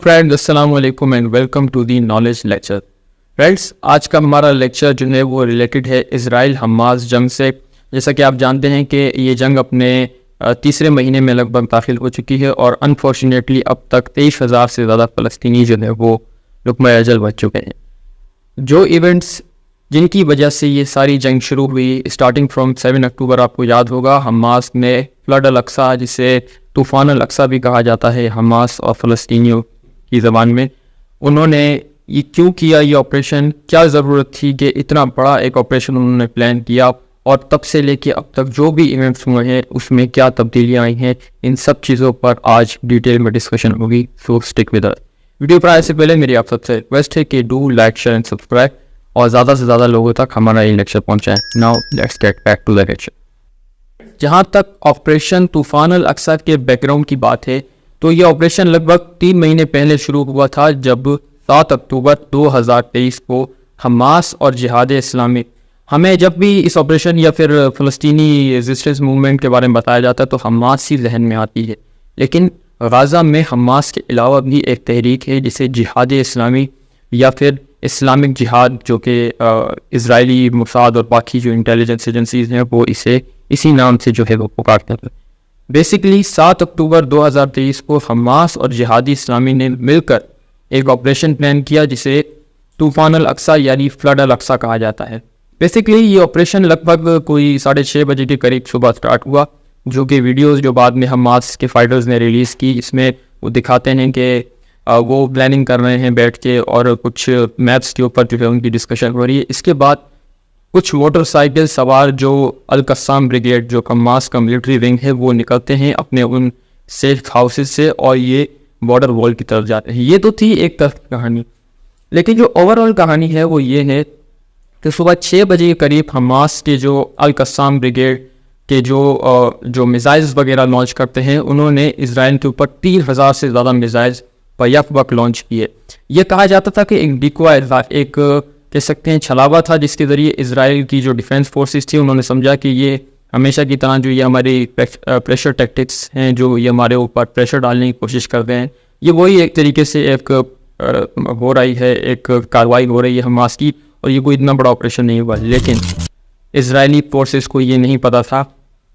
Friends अस्सलाम वालेकुम and welcome to the knowledge lecture. Friends आज का हमारा लेक्चर जो है वो रिलेटेड है इजराइल हमास जंग से। जैसा कि आप जानते हैं कि ये जंग अपने तीसरे महीने में लगभग दाखिल हो चुकी है और अनफॉर्चुनेटली अब तक 23,000 से ज़्यादा फ़लस्तीनी जो है वो लुक़मा अजल बच चुके हैं। जो इवेंट्स जिनकी वजह से ये सारी जंग शुरू हुई स्टार्टिंग फ्रॉम 7 अक्टूबर, आपको याद होगा हमास ने फ्लड अल अक्सा, जिसे तूफ़ान अल अक्सा भी कहा जाता है हमास और फ़लस्तीनियों की ज़बान में, उन्होंने ये क्यों किया, ये ऑपरेशन क्या ज़रूरत थी कि इतना बड़ा एक ऑपरेशन उन्होंने प्लान किया, और तब से लेके अब तक जो भी इवेंट्स हुए हैं उसमें क्या तब्दीलियाँ आई हैं, इन सब चीज़ों पर आज डिटेल में डिस्कशन होगी। सो स्टिक विद अस। वीडियो पर आने से पहले मेरी आप सबसे रिक्वेस्ट है कि do like share and subscribe और ज़्यादा से ज़्यादा लोगों तक हमारा ये लेक्चर पहुँचाएँ। Now let's get back to the lecture. जहाँ तक ऑपरेशन तूफ़ान अल अक्सा के बैकग्राउंड की बात है तो ये ऑपरेशन लगभग 3 महीने पहले शुरू हुआ था, जब 7 अक्टूबर 2023 को हमास और जिहाद इस्लामी, हमें जब भी इस ऑपरेशन या फिर फ़लस्तीनी रेजिस्टेंस मूवमेंट के बारे में बताया जाता है तो हमास ही जहन में आती है। लेकिन गाज़ा में हमास के अलावा भी एक तहरीक है जिसे जिहाद इस्लामी या फिर इस्लामिक जिहाद, जो कि इजरायली मुसाद और बाकी जो इंटेलिजेंस एजेंसीज हैं वो इसे इसी नाम से जो है वो पुकारते हैं। बेसिकली 7 अक्टूबर 2023 को हमास और जिहादी इस्लामी ने मिलकर एक ऑपरेशन प्लान किया जिसे तूफ़ान अल अक्सा यानी फ्लड अल अक्सा कहा जाता है। बेसिकली ये ऑपरेशन लगभग कोई 6:30 बजे के करीब सुबह स्टार्ट हुआ, जो कि वीडियोस जो बाद में हमास के फाइटर्स ने रिलीज़ की, इसमें वो दिखाते हैं कि वो प्लानिंग कर रहे हैं बैठ के और कुछ मैप्स के ऊपर जो है उनकी डिस्कशन हो रही है। इसके बाद कुछ मोटरसाइकिल सवार जो अल कस्साम ब्रिगेड, जो हमास का मिलिट्री विंग है, वो निकलते हैं अपने उन सेफ हाउसेस से और ये बॉर्डर वॉल की तरफ जाते हैं। ये तो थी एक तरफ की कहानी, लेकिन जो ओवरऑल कहानी है वो ये है कि सुबह 6 बजे के करीब हमास के जो अल कस्साम ब्रिगेड के जो मिसाइल्स वगैरह लॉन्च करते हैं, उन्होंने इसराइल के ऊपर 3,000 से ज़्यादा मिसाइल्स बैक वक्त लॉन्च किए। यह कहा जाता था कि एक डिकॉय था, एक कह सकते हैं छलावा था, जिसके ज़रिए इजराइल की जो डिफेंस फोर्सेस थी उन्होंने समझा कि ये हमेशा की तरह जो ये हमारी प्रेशर टैक्टिक्स हैं, जो ये हमारे ऊपर प्रेशर डालने की कोशिश करते हैं, ये वही एक तरीके से एक हो रही है, एक कार्रवाई हो रही है हमास की, और ये कोई इतना बड़ा ऑपरेशन नहीं हुआ। लेकिन इजरायली फोर्सेस को ये नहीं पता था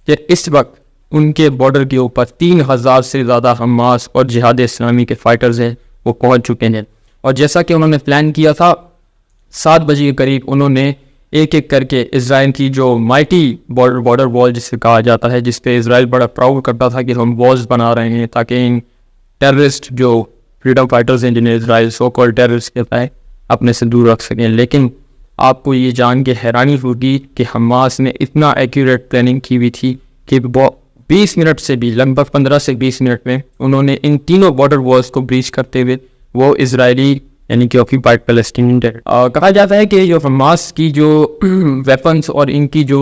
कि इस वक्त उनके बॉर्डर के ऊपर 3,000 से ज़्यादा हमास और जिहाद इस्लामी के फाइटर्स हैं वो पहुँच चुके हैं। और जैसा कि उन्होंने प्लान किया था, 7 बजे के करीब उन्होंने एक एक करके इजराइल की जो माइटी बॉर्डर वॉल जिसे कहा जाता है, जिस पे इजराइल बड़ा प्राउड करता था कि हम वॉल्स बना रहे हैं ताकि इन टेररिस्ट जो फ्रीडम फाइटर्स हैं, जिन्हें इजराइल सो कॉल्ड टेररिस्ट कहता है, अपने से दूर रख सकें। लेकिन आपको ये जान के हैरानी होगी कि हमास ने इतना एक्यूरेट प्लानिंग की हुई थी कि 20 मिनट से भी, लगभग 15 से 20 मिनट में उन्होंने इन तीनों बॉर्डर वॉल्स को ब्रीच करते हुए वो इजरायली यानी कि ऑक्यूपाइड पैलेस्टीनियन टेरिटरी, कहा जाता है कि जो हमास की जो वेपन्स और इनकी जो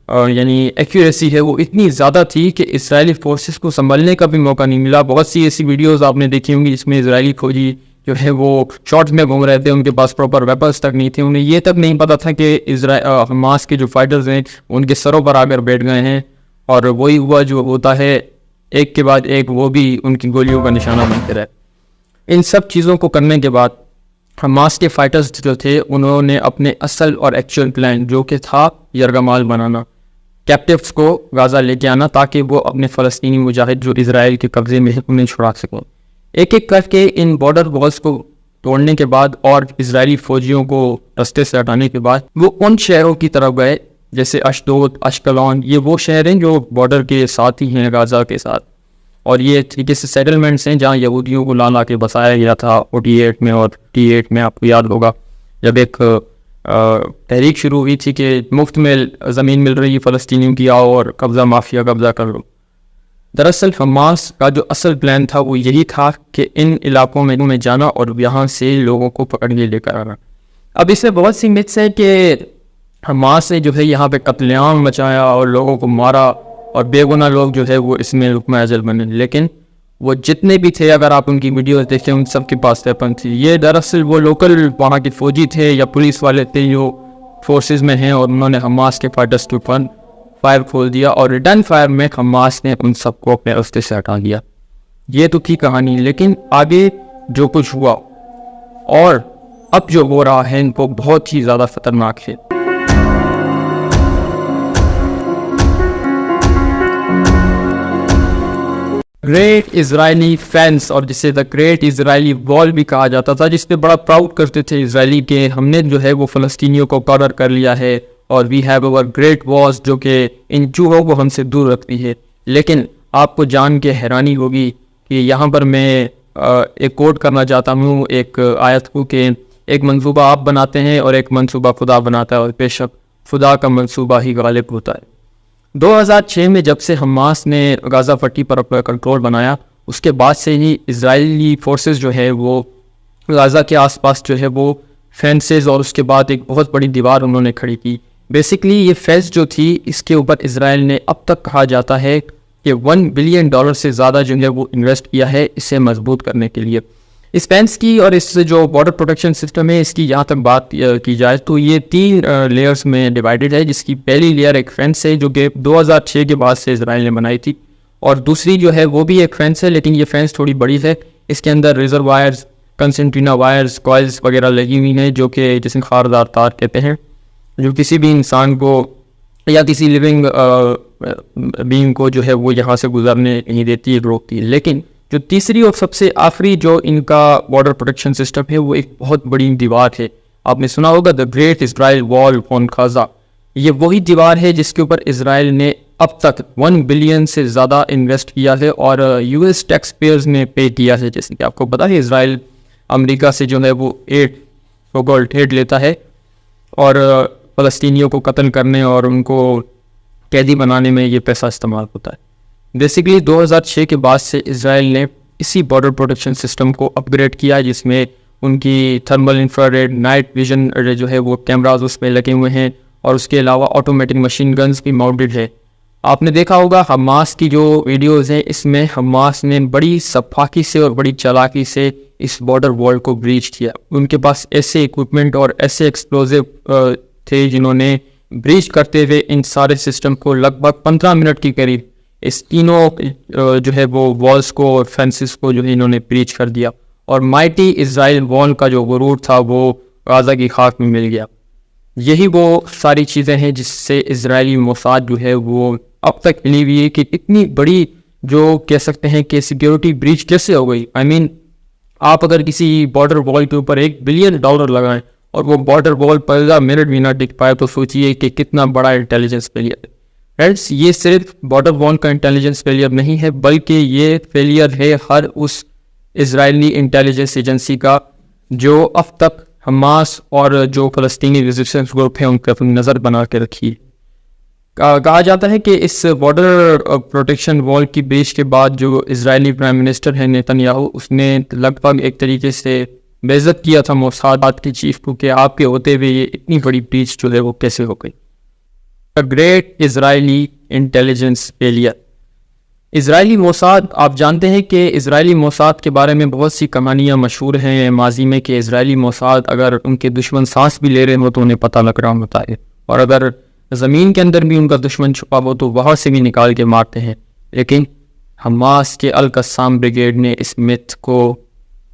यानी एक्यूरेसी है वो इतनी ज़्यादा थी कि इजरायली फोर्सेस को संभलने का भी मौका नहीं मिला। बहुत सी ऐसी वीडियोस आपने देखी होंगी जिसमें इजरायली फौजी जो है वो शॉर्ट्स में घूम रहे थे, उनके पास प्रॉपर वेपन्स तक नहीं थे, उन्हें ये तक नहीं पता था कि हमास के जो फाइटर्स हैं उनके सरों पर आकर बैठ गए हैं, और वही हुआ जो होता है, एक के बाद एक वो भी उनकी गोलियों का निशाना बनते रहे। इन सब चीज़ों को करने के बाद हमास के फाइटर्स जो थे उन्होंने अपने असल और एक्चुअल प्लान, जो कि था यरगमाल बनाना, कैप्टिव्स को गाज़ा लेके आना, ताकि वो अपने फ़लस्तीनी मुजाहिद जो इजराइल के कब्ज़े में है उन्हें छुड़ा सकें। एक एक करके इन बॉर्डर वॉल्स को तोड़ने के बाद और इजरायली फ़ौजियों को रास्ते से हटाने के बाद वो उन शहरों की तरफ गए जैसे अशदोद, अश्कलॉन, ये वो शहर हैं जो बॉर्डर के साथ ही हैं गाज़ा के साथ, और ये तरीके से सेटलमेंट्स हैं जहाँ यहूदियों को ला के बसाया गया था 48 में। और 48 में आपको याद होगा जब एक तहरीक शुरू हुई थी कि मुफ्त में ज़मीन मिल रही है फ़लस्तीनियों की, आओ और कब्ज़ा माफिया कब्ज़ा कर लो। दरअसल हमास का जो असल प्लान था वो यही था कि इन इलाकों में जाना और यहाँ से लोगों को पकड़ के लेकर आना। अब इसमें बहुत सी मिथ्स है कि हमास ने जो है यहाँ पे कत्लेआम मचाया और लोगों को मारा और बेगुनाह लोग जो है वो इसमें लुक़मा अजल बने, लेकिन वो जितने भी थे, अगर आप उनकी वीडियोस देखें, उन सब के पास वेपन थी। ये दरअसल वो लोकल वहाँ के फौजी थे या पुलिस वाले थे जो फोर्सेस में हैं, और उन्होंने हमास के फाइटर्स के ऊपर फायर खोल दिया और रिटर्न फायर में हमास ने उन सबको अपने रास्ते से हटा दिया। ये तो थी कहानी, लेकिन आगे जो कुछ हुआ और अब जो हो रहा है वो बहुत ही ज़्यादा ख़तरनाक है। ग्रेट इजरायली फेंस, और जिसे द ग्रेट इजरायली वॉल भी कहा जाता था, जिस पे बड़ा प्राउड करते थे इजरायली के, हमने जो है वो फ़लस्तीनियों को कॉर्नर कर लिया है और we have our great walls जो कि इन चूहों को हमसे दूर रखती है। लेकिन आपको जान के हैरानी होगी कि यहाँ पर मैं एक कोट करना चाहता हूँ एक आयत को कि एक मंसूबा आप बनाते हैं और एक मंसूबा खुदा बनाता है और बेशक खुदा का मंसूबा ही गालिब होता है। 2006 में जब से हमास ने गाज़ा पट्टी पर अपना कंट्रोल बनाया, उसके बाद से ही इजरायली फोर्सेस जो है वो गाज़ा के आसपास जो है वो फेंसेस और उसके बाद एक बहुत बड़ी दीवार उन्होंने खड़ी की। बेसिकली ये फेंस जो थी इसके ऊपर इजराइल ने अब तक कहा जाता है कि $1 बिलियन से ज़्यादा जो है वो इन्वेस्ट किया है इसे मजबूत करने के लिए। इस फेंस की और इस जो बॉर्डर प्रोटेक्शन सिस्टम है इसकी जहाँ तक बात की जाए तो ये 3 लेयर्स में डिवाइडेड है, जिसकी पहली लेयर एक फेंस है जो कि 2006 के बाद से इजराइल ने बनाई थी, और दूसरी जो है वो भी एक फेंस है लेकिन ये फेंस थोड़ी बड़ी है। इसके अंदर रिजर्वायर्स, कंसेंट्रीना वायर्स, कॉइल्स वगैरह लगी हुई हैं जो कि जिसे खारदार तार कहते हैं, जो किसी भी इंसान को या किसी लिविंग बीइंग को जो है वो यहाँ से गुजरने नहीं देती है, रोकती है। लेकिन जो तीसरी और सबसे आखिरी जो इनका बॉर्डर प्रोटेक्शन सिस्टम है वो एक बहुत बड़ी दीवार है। आपने सुना होगा the great Israel wall on Gaza. ये वही दीवार है जिसके ऊपर इजराइल ने अब तक $1 बिलियन से ज़्यादा इन्वेस्ट किया है और US टैक्स पेयर्स ने पे किया है। जैसे कि आपको पता है इजराइल अमेरिका से जो है वो एड लेता है और फ़लस्तीनियों को कत्ल करने और उनको कैदी बनाने में ये पैसा इस्तेमाल होता है। बेसिकली 2006 के बाद से इजराइल ने इसी बॉर्डर प्रोटेक्शन सिस्टम को अपग्रेड किया, जिसमें उनकी थर्मल इंफ्रारेड नाइट विजन जो है वो कैमराज उसमें लगे हुए हैं और उसके अलावा ऑटोमेटिक मशीन गन्स भी माउंटेड है। आपने देखा होगा हमास की जो वीडियोस हैं इसमें हमास ने बड़ी सफाकी से और बड़ी चालाकी से इस बॉर्डर वॉल को ब्रीच किया। उनके पास ऐसे इक्विपमेंट और ऐसे एक्सप्लोजिव थे जिन्होंने ब्रीच करते हुए इन सारे सिस्टम को लगभग 15 मिनट के करीब इस तीनों जो है वो वॉल्स को और फेंसेस को जो है इन्होंने ब्रीच कर दिया और माइटी इजराइल वॉल का जो गुरूर था वो गाज़ा की खाक में मिल गया। यही वो सारी चीज़ें हैं जिससे इजरायली मोसाद जो है वो अब तक हिली हुई है कि इतनी बड़ी जो कह सकते हैं कि सिक्योरिटी ब्रीच कैसे हो गई। I mean, आप अगर किसी बॉर्डर वॉल के ऊपर $1 बिलियन लगाएं और वो बॉर्डर वॉल 15 मिनट भी ना टिक पाए तो सोचिए कि कितना बड़ा इंटेलिजेंस फेलियर है। फ्रेंड्स, ये सिर्फ बॉर्डर वॉल का इंटेलिजेंस फेलियर नहीं है बल्कि ये फेलियर है हर उस इजरायली इंटेलिजेंस एजेंसी का जो अब तक हमास और जो फ़लस्तीनी रेजिस्टेंस ग्रुप है उनके अपनी नज़र बना के रखी है। कहा जाता है कि इस बॉर्डर प्रोटेक्शन वॉल की ब्रीच के बाद जो इजरायली प्राइम मिनिस्टर है नेतन्याहू, उसने लगभग एक तरीके से बेइज्जत किया था मोसाद के चीफ को कि आपके होते हुए ये इतनी बड़ी ब्रीच जो है वो कैसे हो गई। A great Israeli intelligence failure. Israeli Mossad, आप जानते हैं कि इजरायली मोसाद के बारे में बहुत सी कहानियाँ मशहूर हैं माजी में कि इजरायली मोसाद अगर उनके दुश्मन सांस भी ले रहे हो तो उन्हें पता लग रहा होता है और अगर ज़मीन के अंदर भी उनका दुश्मन छुपा हो तो वहाँ से भी निकाल के मारते हैं। लेकिन हमास के अल कस्साम ब्रिगेड ने इस मिथ को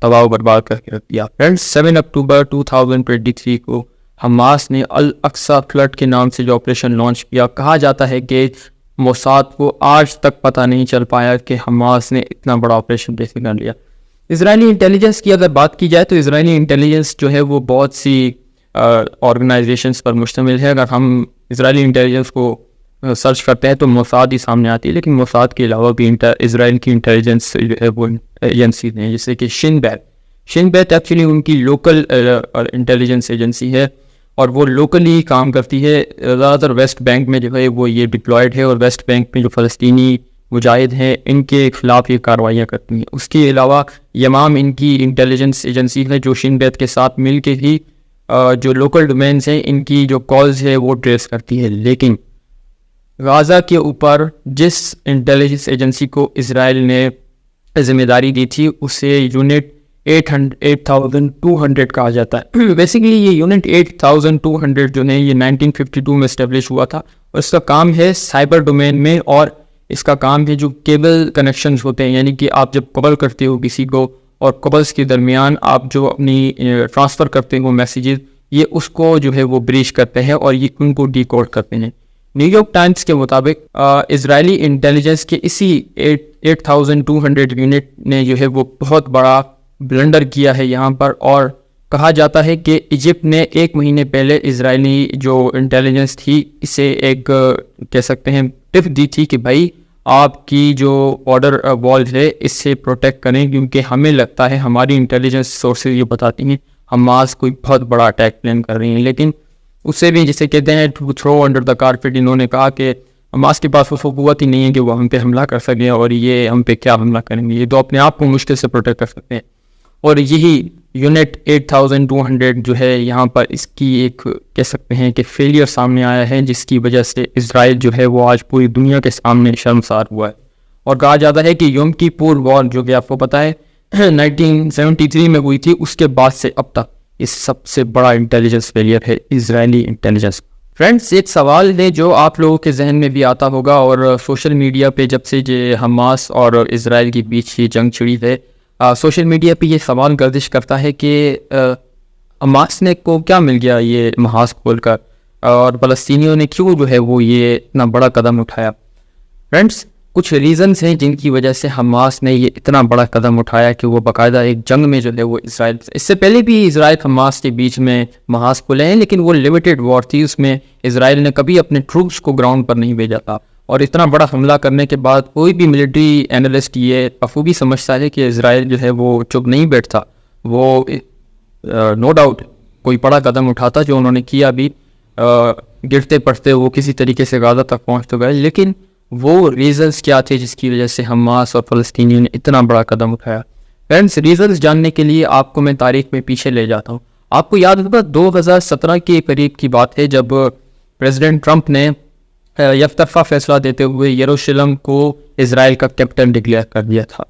तबाह बर्बाद करके रख दिया। फ्रेंड्स, 7 अक्टूबर 2023 को हमास ने अल अक्सा फ्लड के नाम से जो ऑपरेशन लॉन्च किया। कहा जाता है कि मोसाद को आज तक पता नहीं चल पाया कि हमास ने इतना बड़ा ऑपरेशन कैसे कर लिया। इजरायली इंटेलिजेंस की अगर बात की जाए तो इजरायली इंटेलिजेंस जो है वो बहुत सी ऑर्गेनाइजेशंस पर मुश्तमिल है। अगर हम इजरायली इंटेलिजेंस को सर्च करते हैं तो मोसाद ही सामने आती है, लेकिन मोसाद के अलावा भी इजराइल की इंटेलिजेंस जो है वो एजेंसी हैं, जैसे कि शिन बेत एक्चुअली उनकी लोकल इंटेलिजेंस एजेंसी है और वो लोकली काम करती है। ज़्यादातर वेस्ट बैंक में जो है वो ये डिप्लॉयड है और वेस्ट बैंक में जो फ़लस्तीनी मुजाहिद हैं इनके खिलाफ ये कार्रवाइयाँ करती हैं। उसके अलावा यमाम इनकी इंटेलिजेंस एजेंसी है जो शिन बेत के साथ मिल के ही जो लोकल डोमेन्स हैं इनकी जो कॉल्स है वो ट्रेस करती है। लेकिन गाज़ा के ऊपर जिस इंटेलिजेंस एजेंसी को इजराइल ने जिम्मेदारी दी थी उसे यूनिट 8200 कहा जाता है। बेसिकली ये यूनिट 8200 जो है ये 1952 में इस्टेब्लिश हुआ था और इसका काम है साइबर डोमेन में और इसका काम है जो केबल कनेक्शंस होते हैं, यानी कि आप जब कॉल करते हो किसी को और कपल्स के दरमियान आप जो अपनी ट्रांसफ़र करते हो मैसेजेस, ये उसको जो है वो ब्रीच करते हैं और ये उनको डिकोड करते हैं। न्यूयॉर्क टाइम्स के मुताबिक इजरायली इंटेलिजेंस के इसी 8,200 यूनिट ने जो है वो बहुत बड़ा ब्लंडर किया है यहाँ पर। और कहा जाता है कि इजिप्ट ने 1 महीने पहले इजरायली जो इंटेलिजेंस थी इसे एक कह सकते हैं टिप दी थी कि भाई आपकी जो बॉर्डर वॉल है इससे प्रोटेक्ट करें, क्योंकि हमें लगता है, हमारी इंटेलिजेंस सोर्सेज ये बताती हैं हमास कोई बहुत बड़ा अटैक प्लान कर रही हैं। लेकिन उससे भी जिसे कहते हैं to throw under the carpet, इन्होंने कहा कि हमास के पास वो कुव्वत ही नहीं है कि वो हम पे हमला कर सकें और ये हम पे क्या हमला करेंगे, ये तो अपने आप को मुश्किल से प्रोटेक्ट कर सकते हैं। और यही यूनिट 8,200 जो है यहाँ पर इसकी एक कह सकते हैं कि फेलियर सामने आया है, जिसकी वजह से इजराइल जो है वो आज पूरी दुनिया के सामने शर्मसार हुआ है। और कहा जाता है कि यम किपुर वॉर जो कि आपको पता है 1973 में हुई थी, उसके बाद से अब तक इस सबसे बड़ा इंटेलिजेंस फेलियर है इजरायली इंटेलिजेंस। फ्रेंड्स, एक सवाल है जो आप लोगों के जहन में भी आता होगा और सोशल मीडिया पे जब से जो हमास और इजराइल के बीच ये जंग छिड़ी है, सोशल मीडिया पे ये सवाल गर्दिश करता है कि हमास ने को क्या मिल गया ये महाज खोल कर, और फ़लस्तीनियों ने क्यों जो है वो ये इतना बड़ा कदम उठाया। फ्रेंड्स, कुछ रीज़न्स हैं जिनकी वजह से हमास ने ये इतना बड़ा कदम उठाया कि वो बाकायदा एक जंग में जो है वो इसराइल, इससे पहले भी इसराइल हमास के बीच में महाज खुले हैं, लेकिन वो लिमिटेड वॉर थी, उसमें इसराइल ने कभी अपने ट्रूप्स को ग्राउंड पर नहीं भेजा था। और इतना बड़ा हमला करने के बाद कोई भी मिलिट्री एनालिस्ट ये बखूबी समझता है कि इसराइल जो है वो चुप नहीं बैठता, वो नो डाउट कोई बड़ा कदम उठाता, जो उन्होंने किया भी। गिरते पड़ते वो किसी तरीके से गाज़ा तक पहुँच तो गए, लेकिन वो रीज़न्स क्या थे जिसकी वजह से हमास और फ़लस्तीनियों ने इतना बड़ा कदम उठाया। फ्रेंड्स, रीज़न्स जानने के लिए आपको मैं तारीख में पीछे ले जाता हूँ। आपको याद होगा 2017 के करीब की बात है, जब प्रेसिडेंट ट्रंप ने यकतरफा फैसला देते हुए यरूशलेम को इजराइल का कैपिटल डिक्लेयर कर दिया था।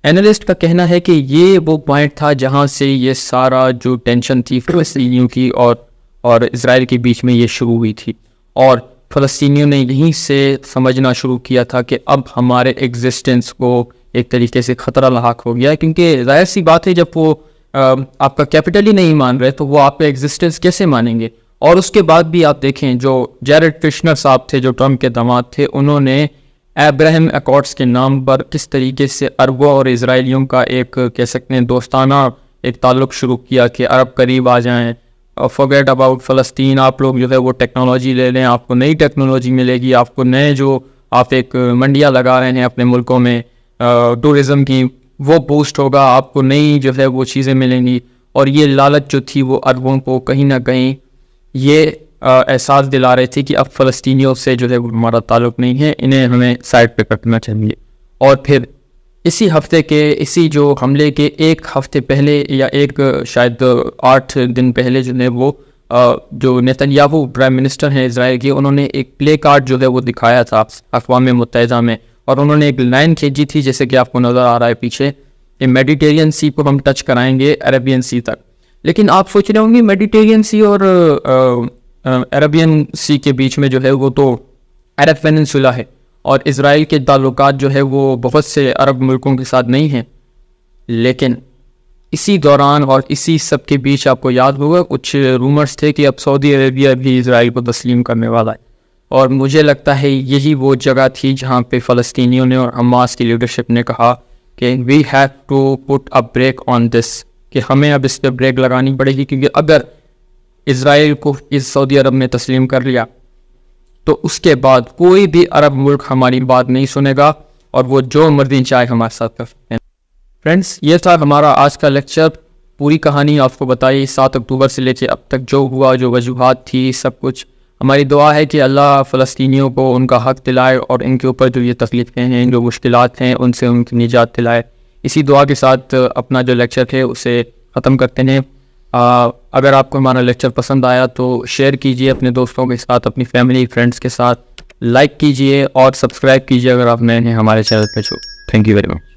एनालिस्ट का कहना है कि ये वो पॉइंट था जहाँ से ये सारा जो टेंशन थी फ़लस्तीनियों की और इजराइल के बीच में ये शुरू हुई थी, और फ़लस्तीनियों ने यहीं से समझना शुरू किया था कि अब हमारे एग्जिस्टेंस को एक तरीके से ख़तरा लाक हो गया है, क्योंकि जाहिर सी बात है जब वो आपका कैपिटल ही नहीं मान रहे तो वो आपका एग्जिस्टेंस कैसे मानेंगे। और उसके बाद भी आप देखें, जो जैरेड कुशनर साहब थे जो ट्रंप के दामाद थे, उन्होंने अब्राहम अकॉर्ड्स के नाम पर किस तरीके से अरबों और इजराइलियों का एक कह सकते हैं दोस्ताना एक ताल्लुक़ शुरू किया कि अरब करीब आ जाएं, फॉरगेट अबाउट फ़लस्तीन, आप लोग जो है वो टेक्नोलॉजी ले लें, आपको नई टेक्नोलॉजी मिलेगी, आपको नए जो आप एक मंडियाँ लगा रहे हैं अपने मुल्कों में टूरिज़म की, वो बूस्ट होगा, आपको नई जो है वो चीज़ें मिलेंगी। और ये लालच जो थी वो अरबों को कहीं ना कहीं ये एहसास दिला रहे थे कि अब फ़लस्तीनियों से जो है हमारा ताल्लुक़ नहीं है, इन्हें हमें साइड पे करना चाहिए। और फिर इसी हफ्ते के इसी जो हमले के एक हफ्ते पहले या एक शायद 8 दिन पहले जो है वो जो नेतन्याहू प्राइम मिनिस्टर हैं इजराइल के, उन्होंने एक प्ले कार्ड जो है वो दिखाया था अक़वाम मुत्तहिदा में, और उन्होंने एक लाइन खींची थी जैसे कि आपको नज़र आ रहा है पीछे, कि मेडिटेरियन सी को हम टच कराएंगे अरेबियन सी तक। लेकिन आप सोच रहे होंगे मेडिटेरियन सी और अरेबियन सी के बीच में जो है वो तो अरब पेनिनसुला है, और इजराइल के ताल्लुकात जो है वो बहुत से अरब मुल्कों के साथ नहीं हैं। लेकिन इसी दौरान और इसी सब के बीच आपको याद होगा कुछ रूमर्स थे कि अब सऊदी अरेबिया भी इजराइल को तस्लीम करने वाला है, और मुझे लगता है यही वो जगह थी जहाँ पे फ़लस्तीनियों ने और हमास की लीडरशिप ने कहा कि we have to put a break on this, कि हमें अब इस पर ब्रेक लगानी पड़ेगी, क्योंकि अगर इजराइल को इस सऊदी अरब ने तस्लीम कर लिया तो उसके बाद कोई भी अरब मुल्क हमारी बात नहीं सुनेगा और वो जो मर्जी चाहे हमारे साथ कर सकते हैं। फ्रेंड्स, ये था हमारा आज का लेक्चर। पूरी कहानी आपको बताई 7 अक्टूबर से लेकर अब तक जो हुआ, जो वजूहात थी, सब कुछ। हमारी दुआ है कि अल्लाह फ़लस्तीनियों को उनका हक़ दिलाए और इनके ऊपर जो ये तकलीफ़ें हैं, जो मुश्किलात हैं, उनसे उनकी निजात दिलाए। इसी दुआ के साथ अपना जो लेक्चर है उसे ख़त्म करते हैं। अगर आपको हमारा लेक्चर पसंद आया तो शेयर कीजिए अपने दोस्तों के साथ, अपनी फैमिली फ्रेंड्स के साथ, लाइक कीजिए और सब्सक्राइब कीजिए अगर आप नए हैं हमारे चैनल पे। Thank you very much.